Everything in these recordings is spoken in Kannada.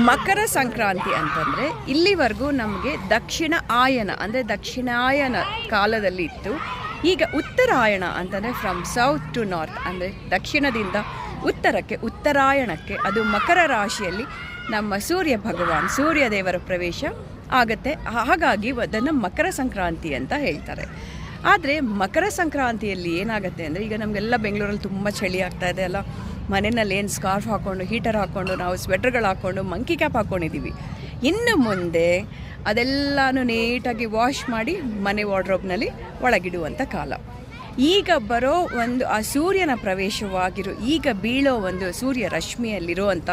ಮಕರ ಸಂಕ್ರಾಂತಿ ಅಂತಂದರೆ ಇಲ್ಲಿವರೆಗೂ ನಮಗೆ ದಕ್ಷಿಣ ಆಯನ ಅಂದರೆ ದಕ್ಷಿಣಾಯನ ಕಾಲದಲ್ಲಿ ಇತ್ತು. ಈಗ ಉತ್ತರಾಯಣ ಅಂತಂದರೆ ಫ್ರಮ್ ಸೌತ್ ಟು ನಾರ್ತ್ ಅಂದರೆ ದಕ್ಷಿಣದಿಂದ ಉತ್ತರಕ್ಕೆ ಉತ್ತರಾಯಣಕ್ಕೆ, ಅದು ಮಕರ ರಾಶಿಯಲ್ಲಿ ನಮ್ಮ ಸೂರ್ಯ ಭಗವಾನ್ ಸೂರ್ಯ ದೇವರ ಪ್ರವೇಶ ಆಗುತ್ತೆ. ಹಾಗಾಗಿ ಅದನ್ನು ಮಕರ ಸಂಕ್ರಾಂತಿ ಅಂತ ಹೇಳ್ತಾರೆ. ಆದರೆ ಮಕರ ಸಂಕ್ರಾಂತಿಯಲ್ಲಿ ಏನಾಗುತ್ತೆ ಅಂದರೆ, ಈಗ ನಮಗೆಲ್ಲ ಬೆಂಗಳೂರಲ್ಲಿ ತುಂಬ ಚಳಿ ಆಗ್ತಾ ಇದೆ ಅಲ್ಲ, ಮನೆಯಲ್ಲಿ ಏನು ಸ್ಕಾರ್ಫ್ ಹಾಕ್ಕೊಂಡು ಹೀಟರ್ ಹಾಕ್ಕೊಂಡು ನಾವು ಸ್ವೆಟರ್ಗಳು ಹಾಕ್ಕೊಂಡು ಮಂಕಿ ಕ್ಯಾಪ್ ಹಾಕ್ಕೊಂಡಿದ್ದೀವಿ. ಇನ್ನು ಮುಂದೆ ಅದೆಲ್ಲನೂ ನೀಟಾಗಿ ವಾಶ್ ಮಾಡಿ ಮನೆ ವಾರ್ಡ್ರೋಬ್ನಲ್ಲಿ ಒಳಗಿಡುವಂಥ ಕಾಲ. ಈಗ ಬರೋ ಒಂದು ಆ ಸೂರ್ಯನ ಪ್ರವೇಶವಾಗಿರೋ, ಈಗ ಬೀಳೋ ಒಂದು ಸೂರ್ಯ ರಶ್ಮಿಯಲ್ಲಿರುವಂಥ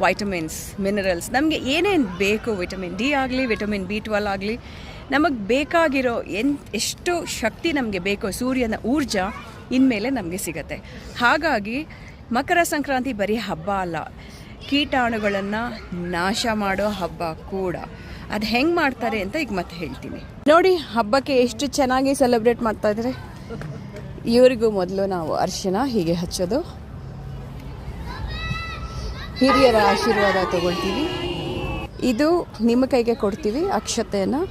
ವೈಟಮಿನ್ಸ್, ಮಿನರಲ್ಸ್, ನಮಗೆ ಏನೇನು ಬೇಕು, ವಿಟಮಿನ್ ಡಿ ಆಗಲಿ, ವಿಟಮಿನ್ B12 ಆಗಲಿ, ನಮಗೆ ಬೇಕಾಗಿರೋ ಎಷ್ಟು ಶಕ್ತಿ ನಮಗೆ ಬೇಕೋ ಸೂರ್ಯನ ಊರ್ಜಾ ಇನ್ಮೇಲೆ ನಮಗೆ ಸಿಗತ್ತೆ. ಹಾಗಾಗಿ ಮಕರ ಸಂಕ್ರಾಂತಿ ಬರೀ ಹಬ್ಬ ಅಲ್ಲ, ಕೀಟಾಣುಗಳನ್ನು ನಾಶ ಮಾಡೋ ಹಬ್ಬ ಕೂಡ. ಅದು ಹೆಂಗೆ ಮಾಡ್ತಾರೆ ಅಂತ ಈಗ ಮತ್ತೆ ಹೇಳ್ತೀನಿ ನೋಡಿ. ಹಬ್ಬಕ್ಕೆ ಎಷ್ಟು ಚೆನ್ನಾಗಿ ಸೆಲೆಬ್ರೇಟ್ ಮಾಡ್ತಾ ಇದ್ದಾರೆ. ಇವರಿಗೂ ಮೊದಲು ನಾವು ಅರಿಶಿನ ಹೀಗೆ ಹಚ್ಚೋದು, ಹಿರಿಯರ ಆಶೀರ್ವಾದ ತಗೊಳ್ತೀವಿ. ಇದು ನಿಮ್ಮ ಕೈಗೆ ಕೊಡ್ತೀವಿ ಅಕ್ಷತೆಯನ್ನು.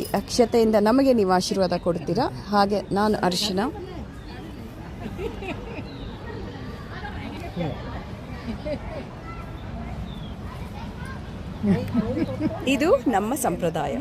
ಈ ಅಕ್ಷತೆಯಿಂದ ನಮಗೆ ನೀವು ಆಶೀರ್ವಾದ ಕೊಡ್ತೀರಾ. ಹಾಗೆ ನಾನು ಅರಿಶಿನ, ಇದು ನಮ್ಮ ಸಂಪ್ರದಾಯ.